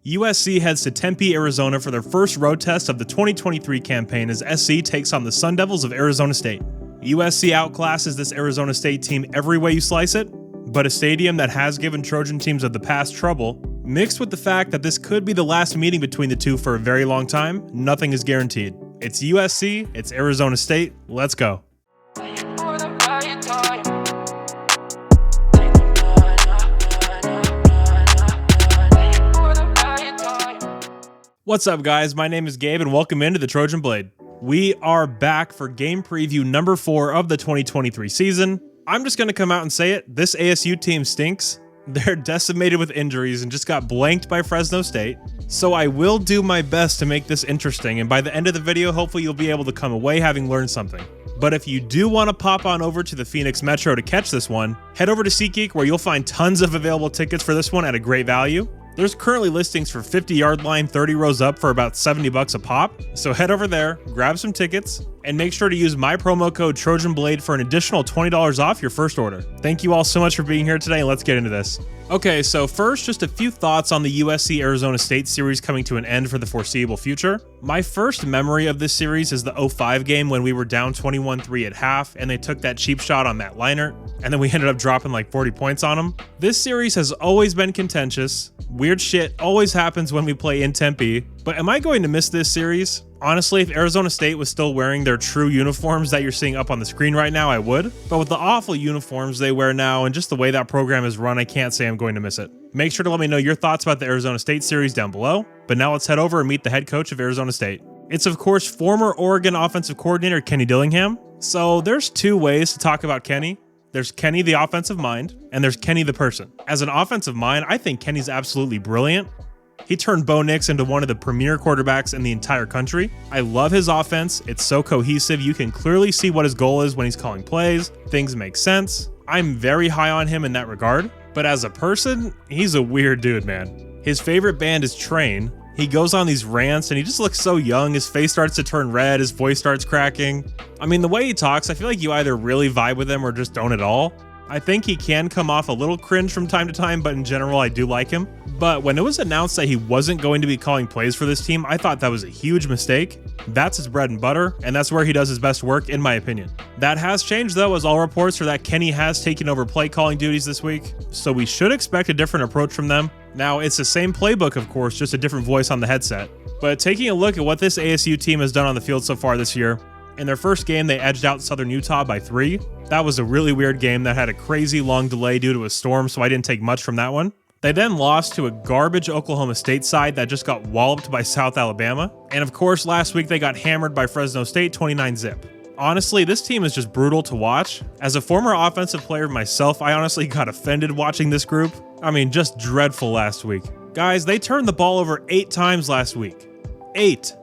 USC heads to Tempe, Arizona for their first road test of the 2023 campaign as SC takes on the Sun Devils of Arizona State. USC outclasses this Arizona State team every way you slice it, but a stadium that has given Trojan teams of the past trouble, mixed with the fact that this could be the last meeting between the two for a very long time, nothing is guaranteed. It's USC, it's Arizona State, let's go. What's up, guys? My name is Gabe and welcome into the Trojan Blade. We are back for game preview number 4 of the 2023 season. I'm just going to come out and say it, this ASU team stinks. They're decimated with injuries and just got blanked by Fresno State. So I will do my best to make this interesting, and by the end of the video, hopefully you'll be able to come away having learned something. But if you do want to pop on over to the Phoenix Metro to catch this one, head over to SeatGeek where you'll find tons of available tickets for this one at a great value. There's currently listings for 50-yard line, 30 rows up for about $70 a pop. So head over there, grab some tickets, and make sure to use my promo code TrojanBlade for an additional $20 off your first order. Thank you all so much for being here today, and let's get into this. Okay, so first, just a few thoughts on the USC-Arizona State series coming to an end for the foreseeable future. My first memory of this series is the 05 game when we were down 21-3 at half, and they took that cheap shot on Matt Leinart, and then we ended up dropping like 40 points on them. This series has always been contentious. Weird shit always happens when we play in Tempe, but am I going to miss this series? Honestly, if Arizona State was still wearing their true uniforms that you're seeing up on the screen right now, I would. But with the awful uniforms they wear now and just the way that program is run, I can't say I'm going to miss it. Make sure to let me know your thoughts about the Arizona State series down below. But now let's head over and meet the head coach of Arizona State. It's of course former Oregon offensive coordinator Kenny Dillingham. So there's two ways to talk about Kenny. There's Kenny the offensive mind, and there's Kenny the person. As an offensive mind, I think Kenny's absolutely brilliant. He turned Bo Nix into one of the premier quarterbacks in the entire country. I love his offense. It's so cohesive. You can clearly see what his goal is when he's calling plays. Things make sense. I'm very high on him in that regard. But as a person, he's a weird dude, man. His favorite band is Train. He goes on these rants and he just looks so young. His face starts to turn red. His voice starts cracking. I mean, the way he talks, I feel like you either really vibe with him or just don't at all. I think he can come off a little cringe from time to time, but in general, I do like him. But when it was announced that he wasn't going to be calling plays for this team, I thought that was a huge mistake. That's his bread and butter, and that's where he does his best work, in my opinion. That has changed, though, as all reports are that Kenny has taken over play calling duties this week, so we should expect a different approach from them. Now, it's the same playbook, of course, just a different voice on the headset. But taking a look at what this ASU team has done on the field so far this year, in their first game, they edged out Southern Utah by 3. That was a really weird game that had a crazy long delay due to a storm, so I didn't take much from that one. They then lost to a garbage Oklahoma State side that just got walloped by South Alabama. And of course, last week they got hammered by Fresno State 29-zip. Honestly, this team is just brutal to watch. As a former offensive player myself, I honestly got offended watching this group. I mean, just dreadful last week. Guys, they turned the ball over 8 times last week. 8.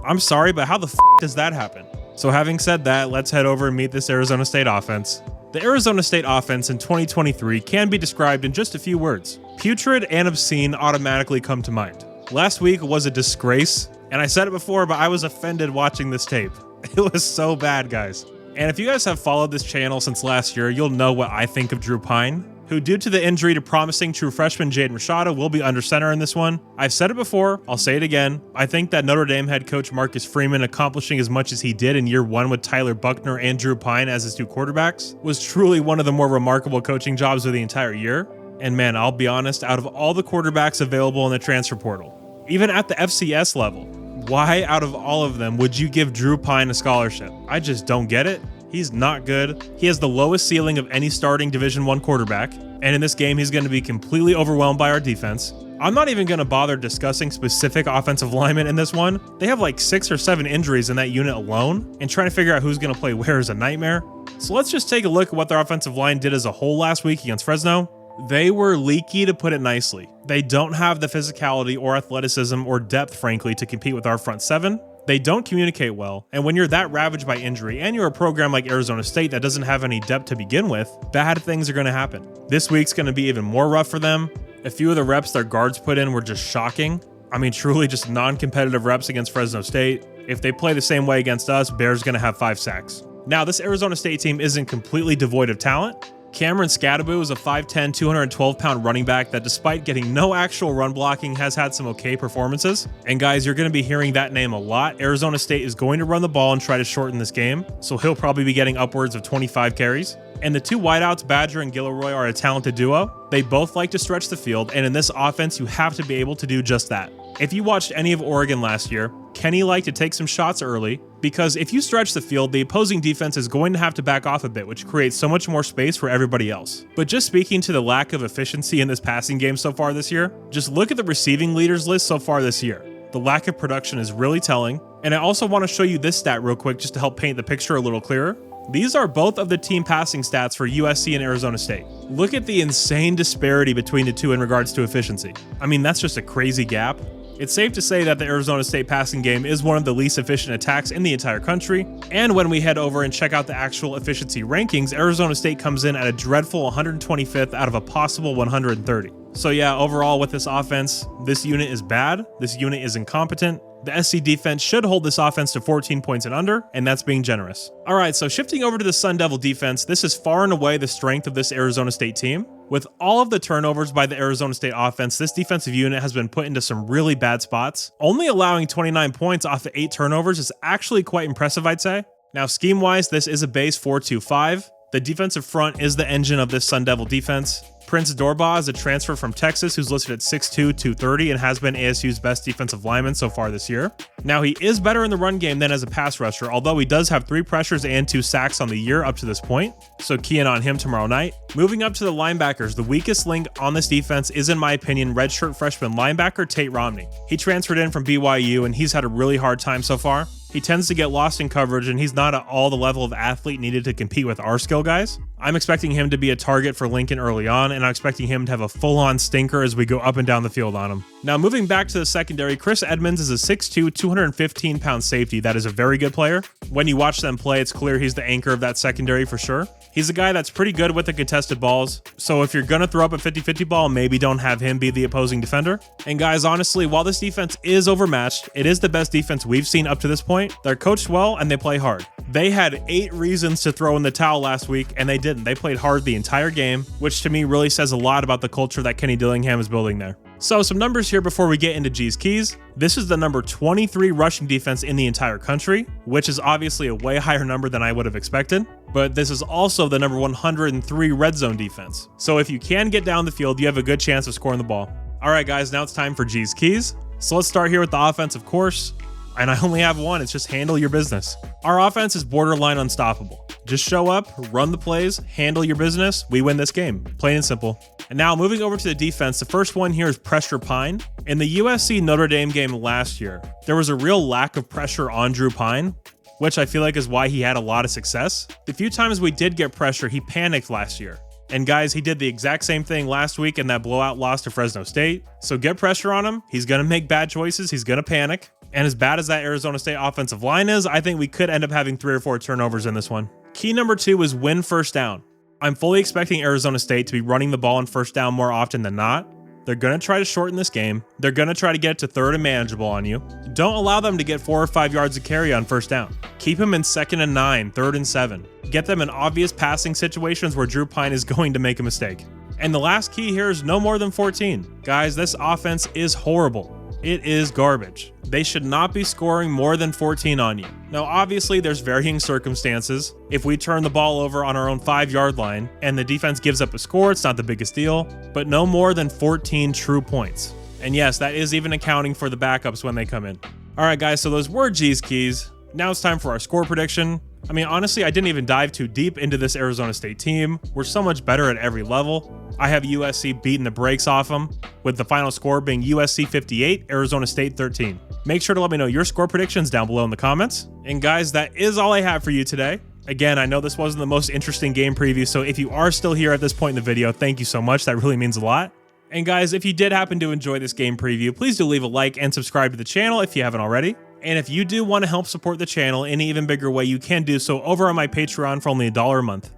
I'm sorry, but how the f does that happen? So having said that, let's head over and meet this Arizona State offense. The Arizona State offense in 2023 can be described in just a few words. Putrid and obscene automatically come to mind. Last week was a disgrace, and I said it before, but I was offended watching this tape. It was so bad, guys. And if you guys have followed this channel since last year, you'll know what I think of Drew Pine, who due to the injury to promising true freshman Jaden Rashada will be under center in this one. I've said it before, I'll say it again. I think that Notre Dame head coach Marcus Freeman accomplishing as much as he did in year 1 with Tyler Buchner and Drew Pine as his 2 quarterbacks was truly one of the more remarkable coaching jobs of the entire year. And man, I'll be honest, out of all the quarterbacks available in the transfer portal, even at the FCS level, why out of all of them would you give Drew Pine a scholarship? I just don't get it. He's not good. He has the lowest ceiling of any starting Division I quarterback, and in this game, he's going to be completely overwhelmed by our defense. I'm not even going to bother discussing specific offensive linemen in this one. They have like 6 or 7 injuries in that unit alone, and trying to figure out who's going to play where is a nightmare. So let's just take a look at what their offensive line did as a whole last week against Fresno. They were leaky, to put it nicely. They don't have the physicality or athleticism or depth, frankly, to compete with our front 7. They don't communicate well, and when you're that ravaged by injury and you're a program like Arizona State that doesn't have any depth to begin with, bad things are going to happen. This week's going to be even more rough for them. A few of the reps their guards put in were just shocking. I mean, truly just non-competitive reps against Fresno State. If they play the same way against us, Bear's going to have 5 sacks. Now, this Arizona State team isn't completely devoid of talent. Cameron Scadaboo is a 5'10", 212-pound running back that despite getting no actual run blocking has had some okay performances. And guys, you're going to be hearing that name a lot. Arizona State is going to run the ball and try to shorten this game, so he'll probably be getting upwards of 25 carries. And the two wideouts, Badger and Gilroy, are a talented duo. They both like to stretch the field, and in this offense, you have to be able to do just that. If you watched any of Oregon last year, Kenny liked to take some shots early, because if you stretch the field, the opposing defense is going to have to back off a bit, which creates so much more space for everybody else. But just speaking to the lack of efficiency in this passing game so far this year, just look at the receiving leaders list so far this year. The lack of production is really telling, and I also want to show you this stat real quick just to help paint the picture a little clearer. These are both of the team passing stats for USC and Arizona State. Look at the insane disparity between the two in regards to efficiency. I mean, that's just a crazy gap. It's safe to say that the Arizona State passing game is one of the least efficient attacks in the entire country, and when we head over and check out the actual efficiency rankings, Arizona State comes in at a dreadful 125th out of a possible 130. So yeah, overall with this offense, this unit is bad, this unit is incompetent. The SC defense should hold this offense to 14 points and under, and that's being generous. Alright, so shifting over to the Sun Devil defense, this is far and away the strength of this Arizona State team. With all of the turnovers by the Arizona State offense, this defensive unit has been put into some really bad spots. Only allowing 29 points off the 8 turnovers is actually quite impressive, I'd say. Now, scheme-wise, this is a base 4-2-5. The defensive front is the engine of this Sun Devil defense. Prince Dorbah is a transfer from Texas who's listed at 6'2", 230 and has been ASU's best defensive lineman so far this year. Now, he is better in the run game than as a pass rusher, although he does have 3 pressures and 2 sacks on the year up to this point, so key in on him tomorrow night. Moving up to the linebackers, the weakest link on this defense is, in my opinion, redshirt freshman linebacker Tate Romney. He transferred in from BYU and he's had a really hard time so far. He tends to get lost in coverage, and he's not at all the level of athlete needed to compete with our skill guys. I'm expecting him to be a target for Lincoln early on, and I'm expecting him to have a full-on stinker as we go up and down the field on him. Now, moving back to the secondary, Chris Edmonds is a 6'2", 215-pound safety that is a very good player. When you watch them play, it's clear he's the anchor of that secondary for sure. He's a guy that's pretty good with the contested balls, so if you're gonna throw up a 50-50 ball, maybe don't have him be the opposing defender. And guys, honestly, while this defense is overmatched, it is the best defense we've seen up to this point. They're coached well and they play hard. They had 8 reasons to throw in the towel last week, and they didn't. They played hard the entire game, which to me really says a lot about the culture that Kenny Dillingham is building there. So some numbers here before we get into G's Keys. This is the number 23 rushing defense in the entire country, which is obviously a way higher number than I would have expected. But this is also the number 103 red zone defense. So if you can get down the field, you have a good chance of scoring the ball. All right, guys, now it's time for G's Keys. So let's start here with the offense, of course. And I only have one, it's just handle your business. Our offense is borderline unstoppable. Just show up, run the plays, handle your business, we win this game. Plain and simple. And now moving over to the defense, the first one here is pressure Pine. In the USC Notre Dame game last year, there was a real lack of pressure on Drew Pine, which I feel like is why he had a lot of success. The few times we did get pressure, he panicked last year. And guys, he did the exact same thing last week in that blowout loss to Fresno State. So get pressure on him, he's gonna make bad choices, he's gonna panic. And as bad as that Arizona State offensive line is, I think we could end up having 3 or 4 turnovers in this one. Key number 2 is win first down. I'm fully expecting Arizona State to be running the ball on first down more often than not. They're going to try to shorten this game. They're going to try to get it to 3rd and manageable on you. Don't allow them to get 4 or 5 yards of carry on first down. Keep them in 2nd and 9, 3rd and 7. Get them in obvious passing situations where Drew Pine is going to make a mistake. And the last key here is no more than 14. Guys, this offense is horrible. It is garbage. They should not be scoring more than 14 on you. Now, obviously, there's varying circumstances. If we turn the ball over on our own 5-yard line and the defense gives up a score, it's not the biggest deal, but no more than 14 true points. And yes, that is even accounting for the backups when they come in. All right, guys, so those were G's Keys. Now it's time for our score prediction. I mean, honestly, I didn't even dive too deep into this Arizona State team. We're so much better at every level. I have USC beating the brakes off them, with the final score being USC 58, Arizona State 13. Make sure to let me know your score predictions down below in the comments. And guys, that is all I have for you today. Again, I know this wasn't the most interesting game preview, so if you are still here at this point in the video, thank you so much. That really means a lot. And guys, if you did happen to enjoy this game preview, please do leave a like and subscribe to the channel if you haven't already. And if you do want to help support the channel in an even bigger way, you can do so over on my Patreon for only $1 a month.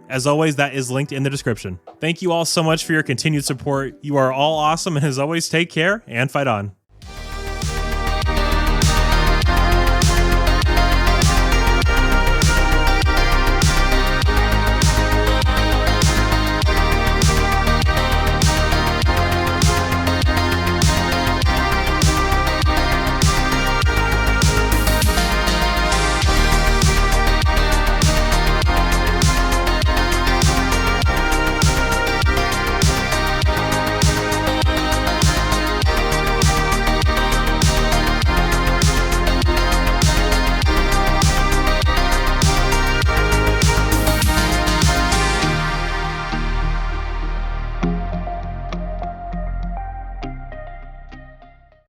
As always, that is linked in the description. Thank you all so much for your continued support. You are all awesome, and as always, take care and fight on.